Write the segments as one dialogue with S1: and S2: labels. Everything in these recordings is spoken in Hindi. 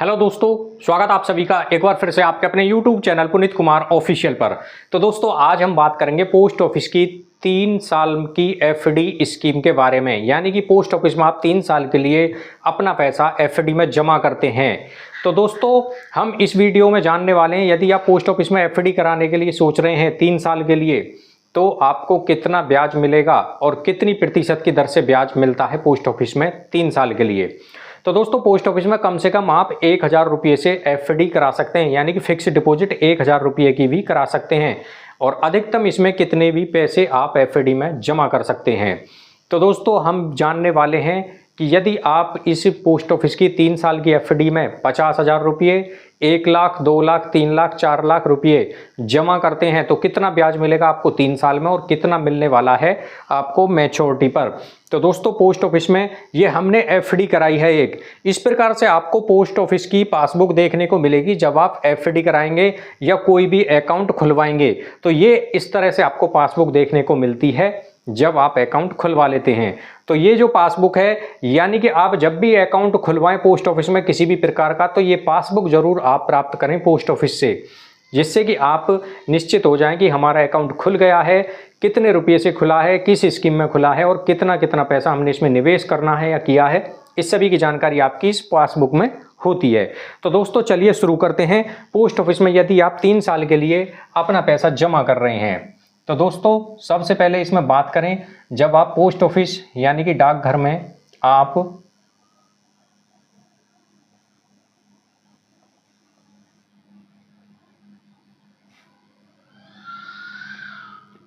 S1: हेलो दोस्तों, स्वागत आप सभी का एक बार फिर से आपके अपने YouTube channel Puneet Kumar official पर। तो दोस्तों आज हम बात करेंगे पोस्ट ऑफिस की 3 साल की एफडी स्कीम के बारे में। यानी कि पोस्ट ऑफिस में आप 3 साल के लिए अपना पैसा एफडी में जमा करते हैं। तो दोस्तों हम इस वीडियो में जानने वाले हैं, यदि आप पोस्ट ऑफिस में एफडी कराने के लिए सोच रहे हैं 3 साल के लिए, तो आपको कितना ब्याज मिलेगा और कितनी प्रतिशत की दर से ब्याज मिलता है पोस्ट ऑफिस में 3 साल के लिए। तो दोस्तों पोस्ट ऑफिस में कम से कम आप 1000 रुपये से एफडी करा सकते हैं, यानी कि फिक्स डिपॉजिट 1000 रुपये की भी करा सकते हैं। और अधिकतम इसमें कितने भी पैसे आप एफडी में जमा कर सकते हैं। तो दोस्तों हम जानने वाले हैं कि यदि आप इस पोस्ट ऑफिस की 3 साल की एफडी में 50,000 रुपये, 1 लाख, 2 लाख, 3 लाख, 4 लाख रुपये जमा करते हैं तो कितना ब्याज मिलेगा आपको 3 साल में और कितना मिलने वाला है आपको मैच्योरिटी पर। तो दोस्तों पोस्ट ऑफिस में ये हमने एफडी कराई है एक। इस प्रकार से आपको पोस्ट ऑफिस की पासबुक देखने को मिलेगी जब आप एफडी कराएंगे या कोई भी अकाउंट खुलवाएंगे। तो ये इस तरह से आपको पासबुक देखने को मिलती है जब आप अकाउंट खुलवा लेते हैं। तो ये जो पासबुक है, यानी कि आप जब भी अकाउंट खुलवाएं पोस्ट ऑफिस में किसी भी प्रकार का, तो ये पासबुक जरूर आप प्राप्त करें पोस्ट ऑफिस से, जिससे कि आप निश्चित हो जाएं कि हमारा अकाउंट खुल गया है, कितने रुपये से खुला है, किस स्कीम में खुला है और कितना कितना पैसा हमने इसमें निवेश करना है या किया है, इस सभी की जानकारी आपकी इस पासबुक में होती है। तो दोस्तों चलिए शुरू करते हैं। पोस्ट ऑफिस में यदि आप 3 साल के लिए अपना पैसा जमा कर रहे हैं, तो दोस्तों सबसे पहले इसमें बात करें, जब आप पोस्ट ऑफिस यानी कि डाकघर में आप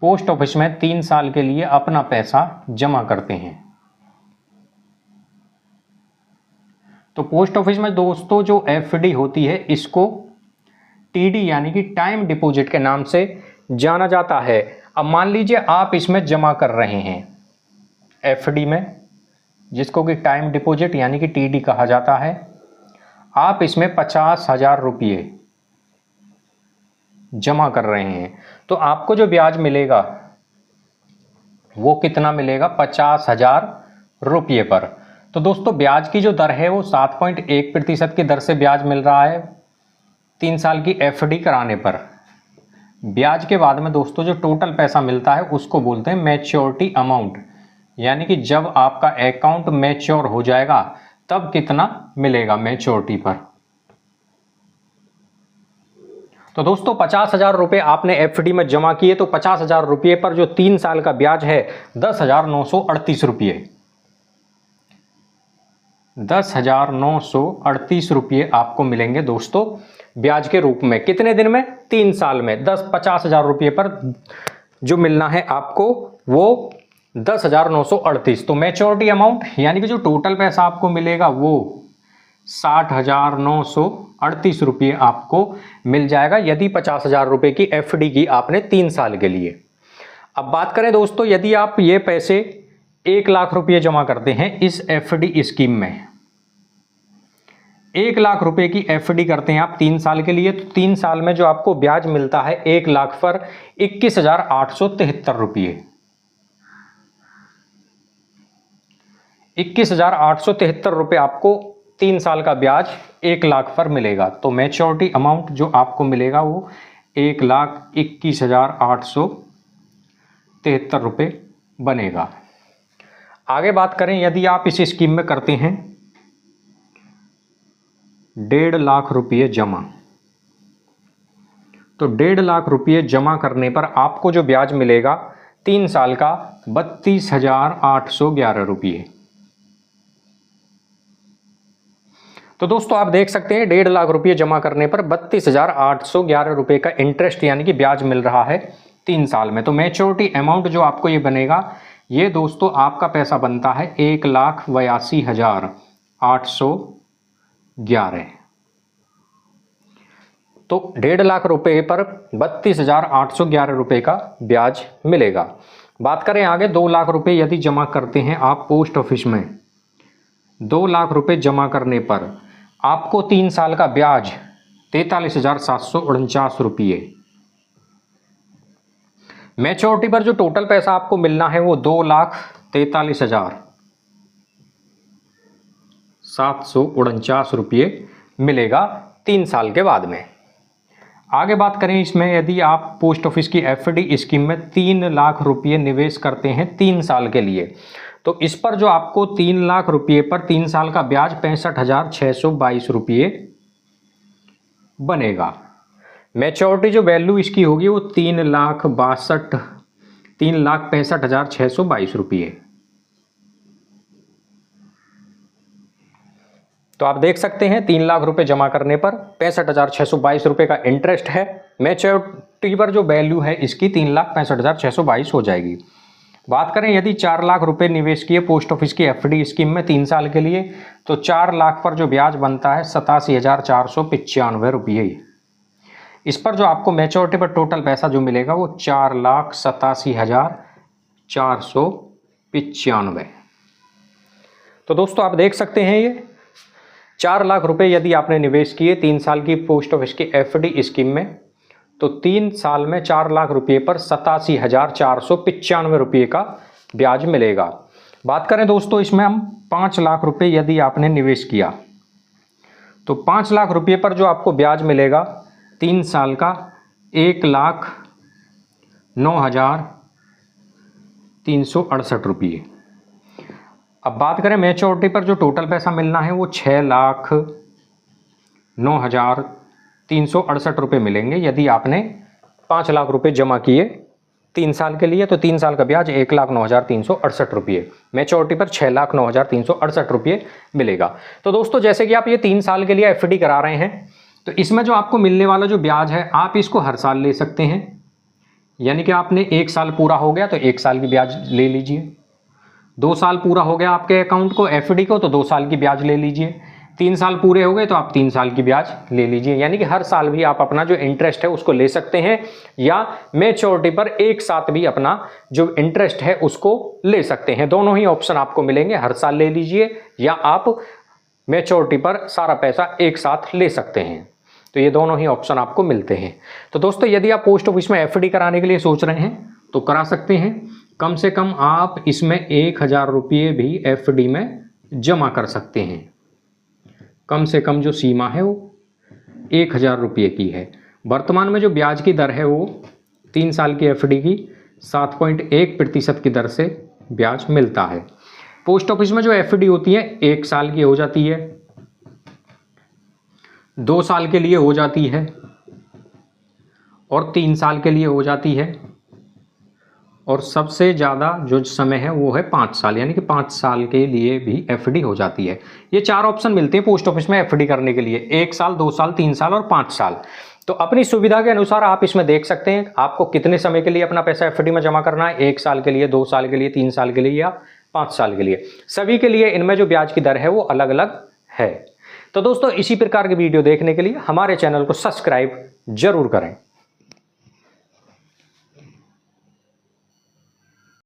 S1: पोस्ट ऑफिस में 3 साल के लिए अपना पैसा जमा करते हैं, तो पोस्ट ऑफिस में दोस्तों जो एफडी होती है इसको टीडी यानी कि टाइम डिपॉजिट के नाम से जाना जाता है। अब मान लीजिए आप इसमें जमा कर रहे हैं एफडी में, जिसको कि टाइम डिपॉजिट यानी कि टीडी कहा जाता है। आप इसमें 50,000 रुपये जमा कर रहे हैं, तो आपको जो ब्याज मिलेगा वो कितना मिलेगा, 50,000 रुपये पर। तो दोस्तों ब्याज की जो दर है वो 7.1% की दर से ब्याज मिल रहा है 3 साल की एफडी कराने पर। ब्याज के बाद में दोस्तों जो टोटल पैसा मिलता है उसको बोलते हैं मैच्योरिटी अमाउंट, यानी कि जब आपका अकाउंट मैच्योर हो जाएगा तब कितना मिलेगा मैच्योरिटी पर। तो दोस्तों 50,000 रुपये आपने एफडी में जमा किए, तो 50,000 रुपये पर जो 3 साल का ब्याज है 10,938 रुपये, 10,938 रुपये आपको मिलेंगे दोस्तों ब्याज के रूप में। कितने दिन में, 3 साल में। 50,000 रुपये पर जो मिलना है आपको वो 10,938। तो मैच्योरिटी अमाउंट यानी कि जो टोटल पैसा आपको मिलेगा वो 60,938 रुपये आपको मिल जाएगा, यदि 50,000 रुपये की एफडी की आपने 3 साल के लिए। अब बात करें दोस्तों, यदि आप ये पैसे 1 लाख रुपये जमा करते हैं इस एफडी स्कीम में, 1 लाख रुपए की एफडी करते हैं आप 3 साल के लिए, तो 3 साल में जो आपको ब्याज मिलता है 1 लाख पर 21,873 रुपये, 21,873 रुपये आपको 3 साल का ब्याज 1 लाख पर मिलेगा। तो मैच्योरिटी अमाउंट जो आपको मिलेगा वो 1,21,873 रुपये बनेगा। आगे बात करें, यदि आप इस स्कीम में करते हैं 1.5 लाख रुपये जमा, तो 1.5 लाख रुपये जमा करने पर आपको जो ब्याज मिलेगा 3 साल का 32,811 रुपये। तो दोस्तों आप देख सकते हैं 1.5 लाख रुपये जमा करने पर 32,811 रुपये का इंटरेस्ट यानी कि ब्याज मिल रहा है 3 साल में। तो मैच्योरिटी अमाउंट जो आपको ये बनेगा, ये दोस्तों आपका पैसा बनता है 1,82,811। तो 1.5 लाख रुपए पर 32,811 रुपये का ब्याज मिलेगा। बात करें आगे, 2 लाख रुपए यदि जमा करते हैं आप पोस्ट ऑफिस में, 2 लाख रुपए जमा करने पर आपको 3 साल का ब्याज 43,749 रुपये। मैच्योरिटी पर जो टोटल पैसा आपको मिलना है वो 2,43,749 रुपये मिलेगा 3 साल के बाद में। आगे बात करें इसमें, यदि आप पोस्ट ऑफिस की एफडी स्कीम में 3 लाख रुपये निवेश करते हैं 3 साल के लिए, तो इस पर जो आपको 3 लाख रुपये पर 3 साल का ब्याज 65,622 रुपये बनेगा। मैच्योरिटी जो वैल्यू इसकी होगी वो 3,65,622 रुपये। तो आप देख सकते हैं 3 लाख रुपए जमा करने पर 65,622 रुपये का इंटरेस्ट है। मैच्योरिटी पर जो वैल्यू है इसकी 3,65,622 हो जाएगी। बात करें यदि 4 लाख रुपए निवेश किए पोस्ट ऑफिस की एफडी स्कीम में 3 साल के लिए, तो 4 लाख पर जो ब्याज बनता है 87,495 रुपये। इस पर जो आपको मैच्योरिटी पर टोटल पैसा जो मिलेगा वो 4,87,495। तो दोस्तों आप देख सकते हैं ये 4 लाख रुपए यदि आपने निवेश किए 3 साल की पोस्ट ऑफिस की एफडी स्कीम में, तो 3 साल में 4 लाख रुपये पर 87,495 रुपये का ब्याज मिलेगा। बात करें दोस्तों इसमें हम 5 लाख रुपए यदि आपने निवेश किया, तो 5 लाख रुपये पर जो आपको ब्याज मिलेगा 3 साल का 1,09,368 रुपये। अब बात करें मैच्योरिटी पर जो टोटल पैसा मिलना है वो 6,09,368 रुपये मिलेंगे यदि आपने 5 लाख रुपये जमा किए 3 साल के लिए, तो 3 साल का ब्याज 1,09,368 रुपये, मैच्योरिटी पर 6,09,368 रुपये मिलेगा। तो दोस्तों जैसे कि आप ये 3 साल के लिए एफडी करा रहे हैं, तो इसमें जो आपको मिलने वाला जो ब्याज है आप इसको हर साल ले सकते हैं। यानी कि आपने 1 साल पूरा हो गया तो 1 साल की ब्याज ले लीजिए, 2 साल पूरा हो गया आपके अकाउंट को एफडी को तो 2 साल की ब्याज ले लीजिए, 3 साल पूरे हो गए तो आप 3 साल की ब्याज ले लीजिए। यानी कि हर साल भी आप अपना जो इंटरेस्ट है उसको ले सकते हैं, या मैच्योरिटी पर एक साथ भी अपना जो इंटरेस्ट है उसको ले सकते हैं। दोनों ही ऑप्शन आपको मिलेंगे, हर साल ले लीजिए या आप मैच्योरिटी पर सारा पैसा एक साथ ले सकते हैं। तो ये दोनों ही ऑप्शन आपको मिलते हैं। तो दोस्तों यदि आप पोस्ट ऑफिस में एफडी कराने के लिए सोच रहे हैं तो करा सकते हैं। कम से कम आप इसमें 1,000 रुपये भी एफडी में जमा कर सकते हैं। कम से कम जो सीमा है वो 1,000 रुपये की है। वर्तमान में जो ब्याज की दर है वो 3 साल की एफडी की 7.1% की दर से ब्याज मिलता है। पोस्ट ऑफिस में जो एफडी होती है 1 साल की हो जाती है, 2 साल के लिए हो जाती है और 3 साल के लिए हो जाती है, और सबसे ज़्यादा जो समय है वो है 5 साल, यानी कि 5 साल के लिए भी एफडी हो जाती है। ये 4 ऑप्शन मिलते हैं पोस्ट ऑफिस में एफडी करने के लिए, 1 साल, 2 साल, 3 साल और 5 साल। तो अपनी सुविधा के अनुसार आप इसमें देख सकते हैं आपको कितने समय के लिए अपना पैसा एफडी में जमा करना है, 1 साल के लिए, 2 साल के लिए, 3 साल के लिए या 5 साल के लिए। सभी के लिए इनमें जो ब्याज की दर है वो अलग अलग है। तो दोस्तों इसी प्रकार की वीडियो देखने के लिए हमारे चैनल को सब्सक्राइब जरूर करें।